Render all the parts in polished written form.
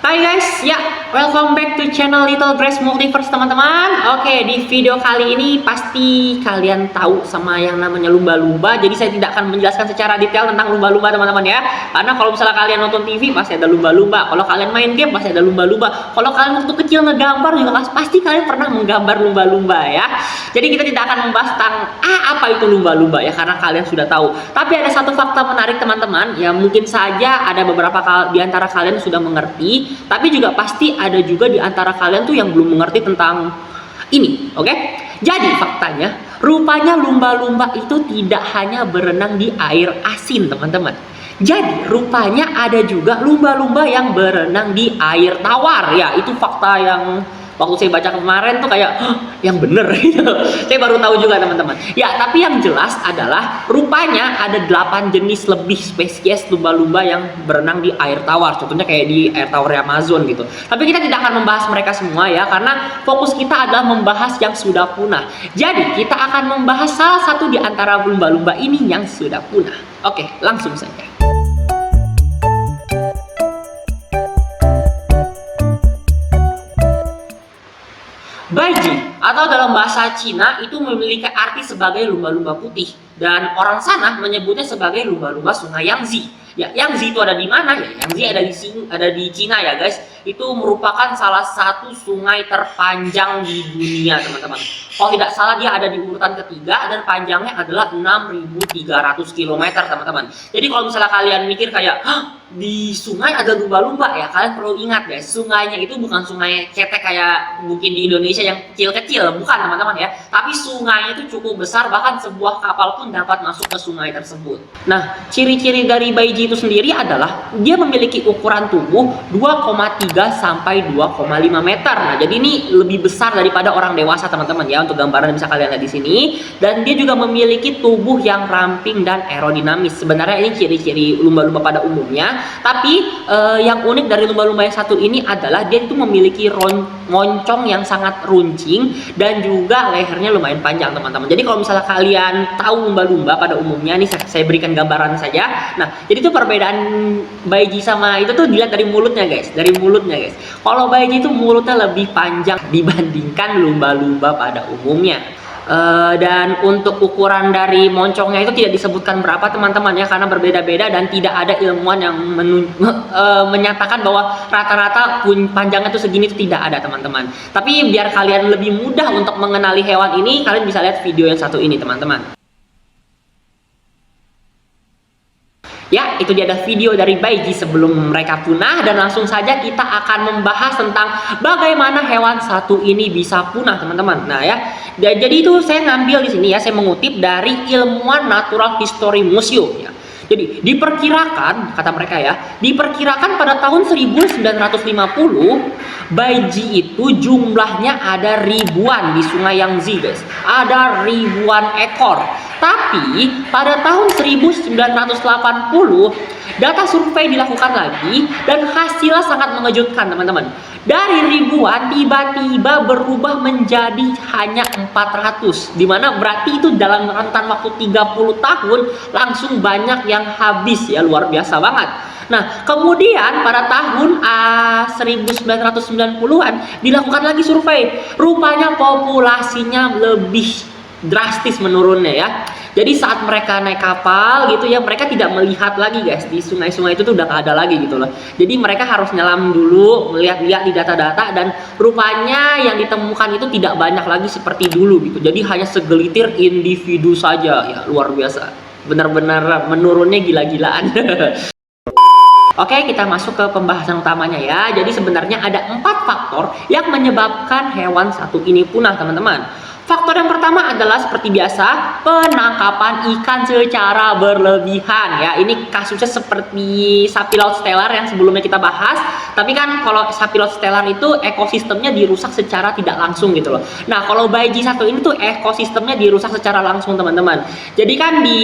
Hai guys, ya welcome back to channel Little Grace Multiverse teman-teman. Oke, di video kali ini pasti kalian tahu sama yang namanya lumba-lumba. Jadi saya tidak akan menjelaskan secara detail tentang lumba-lumba teman-teman ya. Karena kalau misalnya kalian nonton TV pasti ada lumba-lumba. Kalau kalian main game pasti ada lumba-lumba. Kalau kalian waktu kecil ngegambar juga pasti kalian pernah menggambar lumba-lumba ya. Jadi kita tidak akan membahas tentang apa itu lumba-lumba ya, karena kalian sudah tahu. Tapi ada satu fakta menarik teman-teman, ya mungkin saja ada beberapa di antara kalian sudah mengerti. Tapi juga pasti ada juga di antara kalian tuh yang belum mengerti tentang ini, oke? Jadi faktanya, rupanya lumba-lumba itu tidak hanya berenang di air asin, teman-teman. Jadi rupanya ada juga lumba-lumba yang berenang di air tawar. Ya, itu fakta yang waktu saya baca kemarin tuh kayak yang bener gitu. Saya baru tahu juga teman-teman. Ya, tapi yang jelas adalah rupanya ada 8 jenis lebih spesies lumba-lumba yang berenang di air tawar. Contohnya kayak di air tawar Amazon gitu. Tapi kita tidak akan membahas mereka semua ya, karena fokus kita adalah membahas yang sudah punah. Jadi kita akan membahas salah satu di antara lumba-lumba ini yang sudah punah. Oke, langsung saja. Baiji atau dalam bahasa Cina itu memiliki arti sebagai lumba-lumba putih, dan orang sana menyebutnya sebagai lumba-lumba sungai Yangtze. Ya, Yangtze itu ada di mana ya? Yangtze ada di Cina ya guys. Itu merupakan salah satu sungai terpanjang di dunia teman-teman. Kalau tidak salah dia ada di urutan ketiga dan panjangnya adalah 6.300 km teman-teman. Jadi kalau misalnya kalian mikir kayak di sungai ada lumba-lumba ya, kalian perlu ingat ya, sungainya itu bukan sungai cetek kayak mungkin di Indonesia yang kecil-kecil, bukan teman-teman ya. Tapi sungainya itu cukup besar, bahkan sebuah kapal pun dapat masuk ke sungai tersebut. Nah, ciri-ciri dari Baiji itu sendiri adalah dia memiliki ukuran tubuh 2,3 sampai 2,5 meter. Nah, jadi ini lebih besar daripada orang dewasa teman-teman ya, untuk gambaran bisa kalian lihat di sini. Dan dia juga memiliki tubuh yang ramping dan aerodinamis. Sebenarnya ini ciri-ciri lumba-lumba pada umumnya. Tapi yang unik dari lumba-lumba yang satu ini adalah dia itu memiliki moncong yang sangat runcing dan juga lehernya lumayan panjang teman-teman. Jadi kalau misalnya kalian tahu lumba-lumba pada umumnya, nih saya berikan gambaran saja. Nah, jadi itu perbedaan Baiji sama itu tuh dilihat dari mulutnya guys, dari mulutnya guys. Kalau Baiji itu mulutnya lebih panjang dibandingkan lumba-lumba pada umumnya. Dan untuk ukuran dari moncongnya itu tidak disebutkan berapa teman-teman ya, karena berbeda-beda dan tidak ada ilmuwan yang menyatakan bahwa rata-rata panjangnya itu segini, itu tidak ada teman-teman. Tapi biar kalian lebih mudah untuk mengenali hewan ini, kalian bisa lihat video yang satu ini teman-teman. Ya, itu dia ada video dari Baiji sebelum mereka punah, dan langsung saja kita akan membahas tentang bagaimana hewan satu ini bisa punah, teman-teman. Nah ya, jadi itu saya ngambil di sini ya, saya mengutip dari ilmuwan Natural History Museum ya. Jadi diperkirakan, kata mereka ya, diperkirakan pada tahun 1950 Baiji itu jumlahnya ada ribuan di sungai Yangtze guys. Ada ribuan ekor. Tapi pada tahun 1980 data survei dilakukan lagi dan hasilnya sangat mengejutkan teman-teman. Dari ribuan tiba-tiba berubah menjadi hanya 400, dimana berarti itu dalam rentan waktu 30 tahun langsung banyak yang habis ya, luar biasa banget. Nah, kemudian pada tahun 1990-an dilakukan lagi survei. Rupanya populasinya lebih drastis menurunnya ya. Jadi saat mereka naik kapal gitu ya, mereka tidak melihat lagi guys di sungai-sungai itu tuh udah gak ada lagi gitu loh. Jadi mereka harus nyelam dulu, melihat-lihat di data-data, dan rupanya yang ditemukan itu tidak banyak lagi seperti dulu gitu. Jadi hanya segelitir individu saja ya, luar biasa. Benar-benar menurunnya gila-gilaan. Oke, kita masuk ke pembahasan utamanya ya. Jadi sebenarnya ada 4 faktor yang menyebabkan hewan satu ini punah teman-teman. Faktor yang pertama adalah seperti biasa, penangkapan ikan secara berlebihan ya. Ini kasusnya seperti sapi laut stelar yang sebelumnya kita bahas. Tapi kan kalau sapi laut stelar itu ekosistemnya dirusak secara tidak langsung gitu loh. Nah, kalau Baiji satu ini tuh ekosistemnya dirusak secara langsung teman-teman. Jadi kan di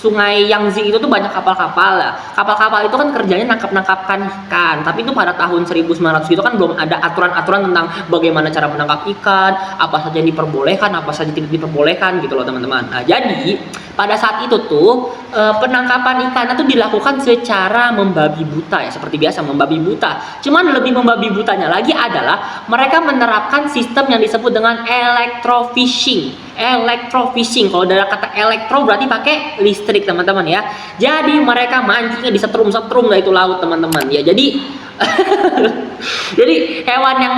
sungai Yangtze itu tuh banyak kapal-kapal ya. Kapal-kapal itu kan kerjanya nangkap-nangkapkan ikan. Tapi itu pada tahun 1900 itu kan belum ada aturan-aturan tentang bagaimana cara menangkap ikan, apa saja yang diperbolehkan, apa saja tidak diperbolehkan gitu loh teman-teman. Nah, jadi Pada saat itu tuh penangkapan ikan itu dilakukan secara membabi buta ya, seperti biasa membabi buta. Cuman lebih membabi butanya lagi adalah mereka menerapkan sistem yang disebut dengan electrofishing. Electrofishing, kalau dari kata elektro berarti pakai listrik teman-teman ya. Jadi mereka mancingnya disetrum-setrum lah itu laut teman-teman ya. Jadi jadi hewan yang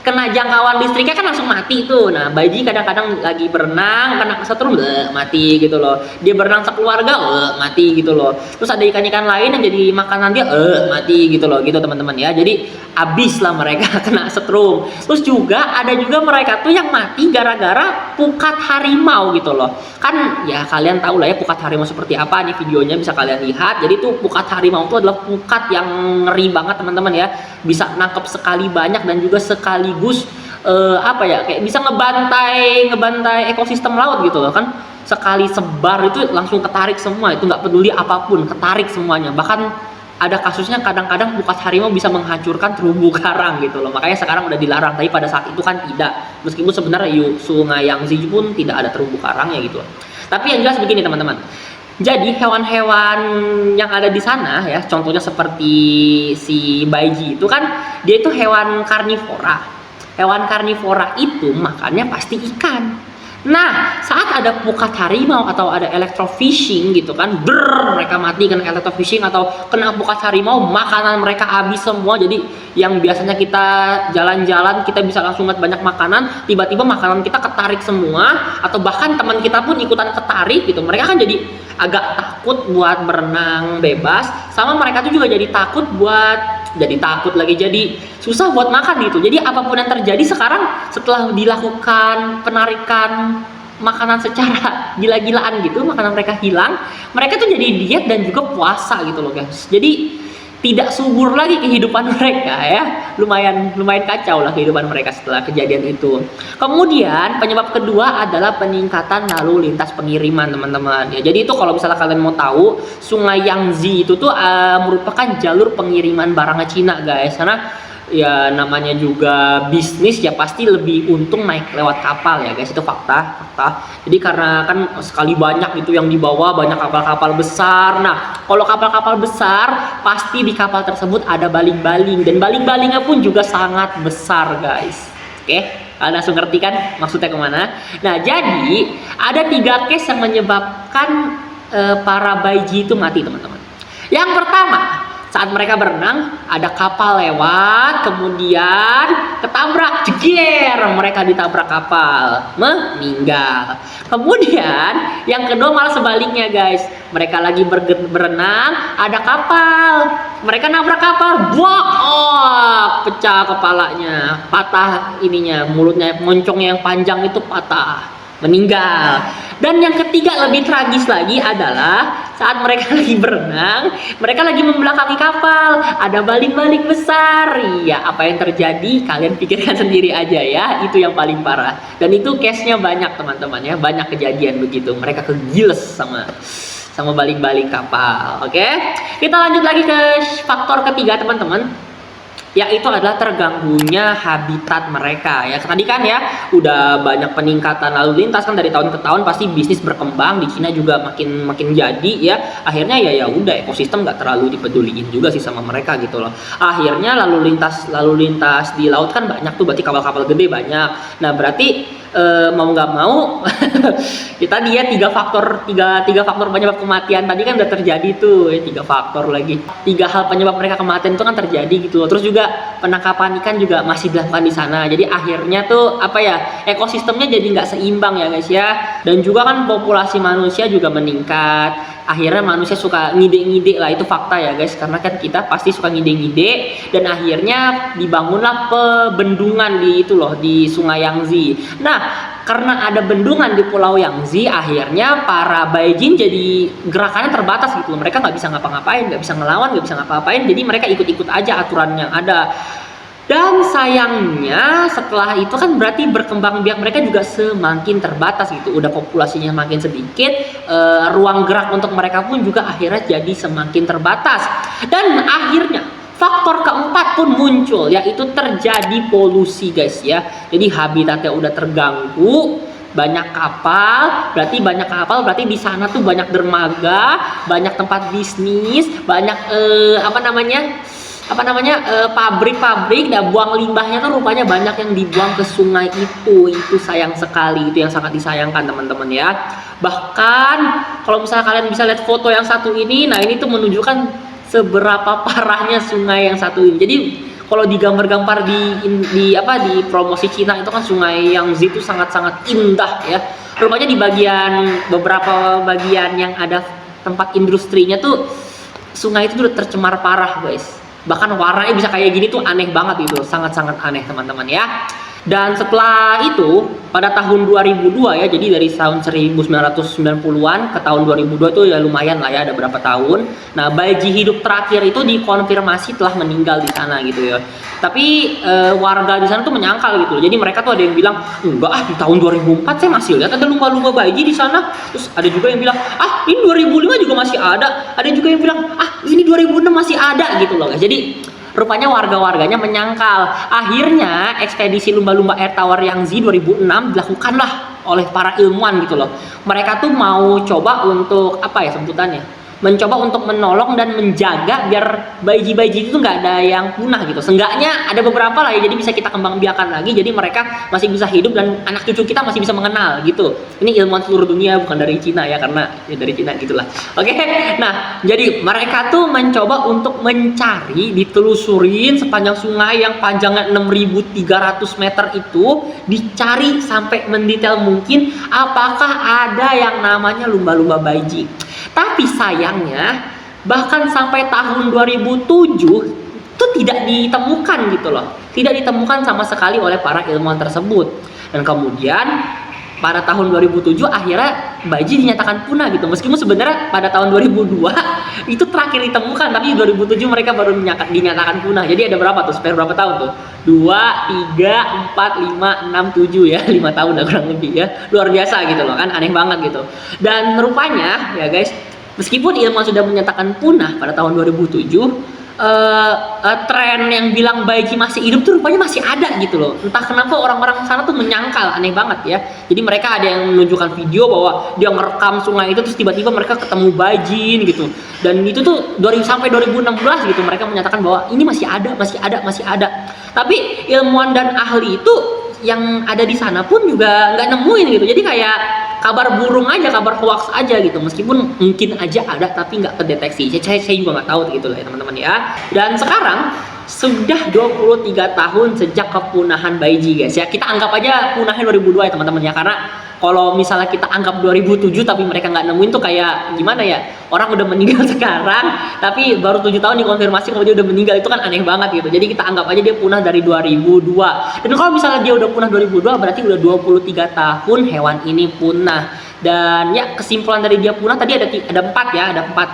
kena jangkauan listriknya kan langsung mati tuh. Nah, bayi kadang-kadang lagi berenang kena kesetrum mati gitu loh. Dia berenang sekeluarga mati gitu loh. Terus ada ikan-ikan lain yang jadi makanan dia mati gitu loh, gitu teman-teman ya. Jadi habis lah mereka kena setrum. Terus juga ada juga mereka tuh yang mati gara-gara pukat harimau gitu loh. Kan ya kalian tahu lah ya pukat harimau seperti apa, nih videonya bisa kalian lihat. Jadi tuh pukat harimau itu adalah pukat yang ngeri banget teman-teman ya. Bisa nangkep sekali banyak dan juga sekaligus apa ya, kayak bisa ngebantai ekosistem laut gitu loh kan. Sekali sebar itu langsung ketarik semua, itu nggak peduli apapun, ketarik semuanya. Bahkan ada kasusnya kadang-kadang pukat harimau bisa menghancurkan terumbu karang gitu loh. Makanya sekarang udah dilarang, tapi pada saat itu kan tidak. Meskipun sebenarnya sungai Yangtze pun tidak ada terumbu karangnya gitu. Tapi yang jelas begini teman-teman. Jadi hewan-hewan yang ada di sana ya, contohnya seperti si baiji itu kan dia itu hewan karnivora. Hewan karnivora itu makannya pasti ikan. Nah, saat ada pukat harimau atau ada electrofishing gitu kan, mereka mati kena electrofishing atau kena pukat harimau, makanan mereka habis semua. Jadi yang biasanya kita jalan-jalan kita bisa langsung lihat banyak makanan, tiba-tiba makanan kita ketarik semua, atau bahkan teman kita pun ikutan ketarik gitu. Mereka kan jadi agak takut buat berenang bebas, sama mereka tuh juga jadi takut jadi susah buat makan gitu. Jadi apapun yang terjadi sekarang setelah dilakukan penarikan makanan secara gila-gilaan gitu, makanan mereka hilang, mereka tuh jadi diet dan juga puasa gitu loh guys. Jadi tidak subur lagi kehidupan mereka ya, lumayan kacau lah kehidupan mereka setelah kejadian itu. Kemudian penyebab kedua adalah peningkatan lalu lintas pengiriman teman-teman ya. Jadi itu kalau misalnya kalian mau tahu, Sungai Yangtze itu tuh merupakan jalur pengiriman barangnya Cina guys, karena ya namanya juga bisnis ya pasti lebih untung naik lewat kapal ya guys, itu fakta. Jadi karena kan sekali banyak itu yang dibawa, banyak kapal-kapal besar. Nah kalau kapal-kapal besar pasti di kapal tersebut ada baling-baling, dan baling-balingnya pun juga sangat besar guys. Oke, kalian langsung ngerti kan maksudnya kemana. Nah jadi ada 3 case yang menyebabkan para baiji itu mati teman-teman. Yang pertama, saat mereka berenang ada kapal lewat, kemudian ketabrak, jeger, mereka ditabrak kapal, meninggal. Kemudian yang kedua malah sebaliknya guys, mereka lagi berenang, ada kapal, mereka nabrak kapal, pecah kepalanya, patah ininya, mulutnya, moncongnya yang panjang itu patah, meninggal. Dan yang ketiga lebih tragis lagi adalah saat mereka lagi berenang, mereka lagi membelakangi kapal, ada baling-baling besar. Ya, apa yang terjadi kalian pikirkan sendiri aja ya, itu yang paling parah. Dan itu case-nya banyak teman-teman ya, banyak kejadian begitu. Mereka kegiles sama baling-baling kapal. Oke, kita lanjut lagi ke faktor ketiga teman-teman, yaitu adalah terganggunya habitat mereka ya. Tadi kan ya udah banyak peningkatan lalu lintas kan dari tahun ke tahun, pasti bisnis berkembang di Cina juga makin jadi ya. Akhirnya ya udah ekosistem nggak terlalu dipeduliin juga sih sama mereka gitu loh. Akhirnya lalu lintas di laut kan banyak tuh, berarti kapal-kapal gede banyak. Nah berarti mau nggak mau kita dia tiga faktor penyebab kematian tadi kan udah terjadi tuh ya, 3 faktor lagi, 3 hal penyebab mereka kematian itu kan terjadi gitu loh. Terus juga penangkapan ikan juga masih dilakukan di sana, jadi akhirnya tuh apa ya, ekosistemnya jadi nggak seimbang ya guys ya. Dan juga kan populasi manusia juga meningkat, akhirnya manusia suka ngide-ngide lah, itu fakta ya guys, karena kan kita pasti suka ngide-ngide, dan akhirnya dibangunlah bendungan di Sungai Yangtze. Nah karena ada bendungan di Pulau Yangtze, akhirnya para baijin jadi gerakannya terbatas gitu loh. Mereka nggak bisa ngapa-ngapain, nggak bisa ngelawan, nggak bisa ngapa-ngapain, jadi mereka ikut-ikut aja aturan yang ada. Dan sayangnya setelah itu kan berarti berkembang biak mereka juga semakin terbatas gitu. Udah populasinya makin sedikit, ruang gerak untuk mereka pun juga akhirnya jadi semakin terbatas. Dan akhirnya faktor keempat pun muncul, yaitu terjadi polusi guys ya. Jadi habitatnya udah terganggu, banyak kapal, berarti di sana tuh banyak dermaga, banyak tempat bisnis, banyak pabrik-pabrik, dan buang limbahnya tuh rupanya banyak yang dibuang ke sungai itu. Itu sayang sekali, itu yang sangat disayangkan teman-teman ya. Bahkan kalau misalnya kalian bisa lihat foto yang satu ini, nah ini tuh menunjukkan seberapa parahnya sungai yang satu ini. Jadi kalau digambar-gambar di promosi Cina itu kan sungai Yangtze itu sangat-sangat indah ya. Rupanya di beberapa bagian yang ada tempat industrinya tuh sungai itu udah tercemar parah guys. Bahkan warnanya bisa kayak gini tuh aneh banget itu, sangat-sangat aneh teman-teman ya. Dan setelah itu pada tahun 2002 ya, jadi dari tahun 1990-an ke tahun 2002 itu ya lumayan lah ya, ada berapa tahun. Nah, Baiji hidup terakhir itu dikonfirmasi telah meninggal di sana gitu ya. Tapi warga di sana tuh menyangkal gitu. Jadi mereka tuh ada yang bilang, enggak di tahun 2004 saya masih lihat ada lumba-lumba Baiji di sana. Terus ada juga yang bilang, ini 2005 juga masih ada. Ada juga yang bilang, ini 2006 masih ada gitu loh guys. Jadi rupanya warga-warganya menyangkal. Akhirnya ekspedisi lumba-lumba Air Tower Yangtze 2006 dilakukanlah oleh para ilmuwan gitu loh. Mereka tuh mau coba untuk sebutannya? Mencoba untuk menolong dan menjaga biar bayi-bayi itu nggak ada yang punah gitu. Seenggaknya ada beberapa lah ya, jadi bisa kita kembang biakan lagi. Jadi mereka masih bisa hidup dan anak cucu kita masih bisa mengenal gitu. Ini ilmuwan seluruh dunia, bukan dari Cina ya, karena ya dari Cina gitulah. Oke, nah jadi mereka tuh mencoba untuk mencari, ditelusurin sepanjang sungai yang panjangnya 6.300 meter itu, dicari sampai mendetail mungkin apakah ada yang namanya lumba-lumba Baiji. Tapi sayangnya bahkan sampai tahun 2007 itu tidak ditemukan gitu loh. Tidak ditemukan sama sekali oleh para ilmuwan tersebut. Dan kemudian pada tahun 2007 akhirnya Baiji dinyatakan punah gitu. Meskipun sebenarnya pada tahun 2002 itu terakhir ditemukan, tapi 2007 mereka baru dinyatakan punah. Jadi ada berapa tuh? Spare berapa tahun tuh? 2, 3, 4, 5, 6, 7 ya, 5 tahun lah kurang lebih ya. Luar biasa gitu loh kan, aneh banget gitu. Dan rupanya ya guys, meskipun ilmuwan sudah menyatakan punah pada tahun 2007, tren yang bilang Baiji masih hidup tuh rupanya masih ada gitu loh. Entah kenapa orang-orang sana tuh menyangkal, aneh banget ya. Jadi mereka ada yang menunjukkan video bahwa dia ngerekam sungai itu terus tiba-tiba mereka ketemu Baiji gitu. Dan itu tuh sampai 2016 gitu mereka menyatakan bahwa ini masih ada. Tapi ilmuwan dan ahli itu yang ada di sana pun juga nggak nemuin gitu. Jadi kayak kabar burung aja, kabar hoax aja gitu. Meskipun mungkin aja ada tapi nggak kedeteksi. Saya juga nggak tahu gitu lah ya teman-teman ya. Dan sekarang sudah 23 tahun sejak kepunahan Baiji guys ya. Kita anggap aja punahnya 2002 ya teman-teman ya. Karena kalau misalnya kita anggap 2007 tapi mereka nggak nemuin tuh kayak gimana ya, orang udah meninggal sekarang tapi baru 7 tahun dikonfirmasi kalau dia udah meninggal, itu kan aneh banget gitu. Jadi kita anggap aja dia punah dari 2002. Dan kalau misalnya dia udah punah 2002 berarti udah 23 tahun hewan ini punah. Dan ya kesimpulan dari dia punah tadi ada 4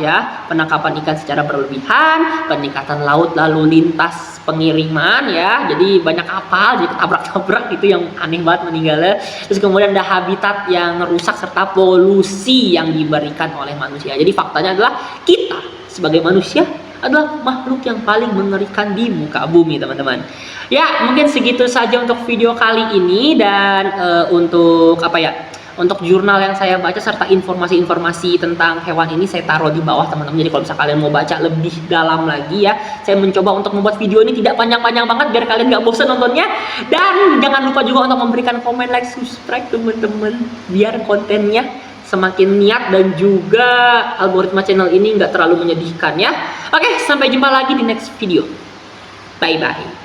ya. Penangkapan ikan secara berlebihan, peningkatan laut lalu lintas pengiriman ya, jadi banyak kapal jadi ketabrak-tabrak gitu yang aneh banget meninggalnya. Terus kemudian ada habitat yang rusak serta polusi yang diberikan oleh manusia. Jadi faktanya adalah kita sebagai manusia adalah makhluk yang paling mengerikan di muka bumi teman-teman. Ya mungkin segitu saja untuk video kali ini. Dan untuk jurnal yang saya baca serta informasi-informasi tentang hewan ini saya taruh di bawah teman-teman. Jadi kalau misalnya kalian mau baca lebih dalam lagi ya, saya mencoba untuk membuat video ini tidak panjang-panjang banget biar kalian gak bosan nontonnya. Dan jangan lupa juga untuk memberikan komen, like, subscribe teman-teman, biar kontennya semakin niat dan juga algoritma channel ini nggak terlalu menyedihkan ya. Oke, sampai jumpa lagi di next video. Bye bye.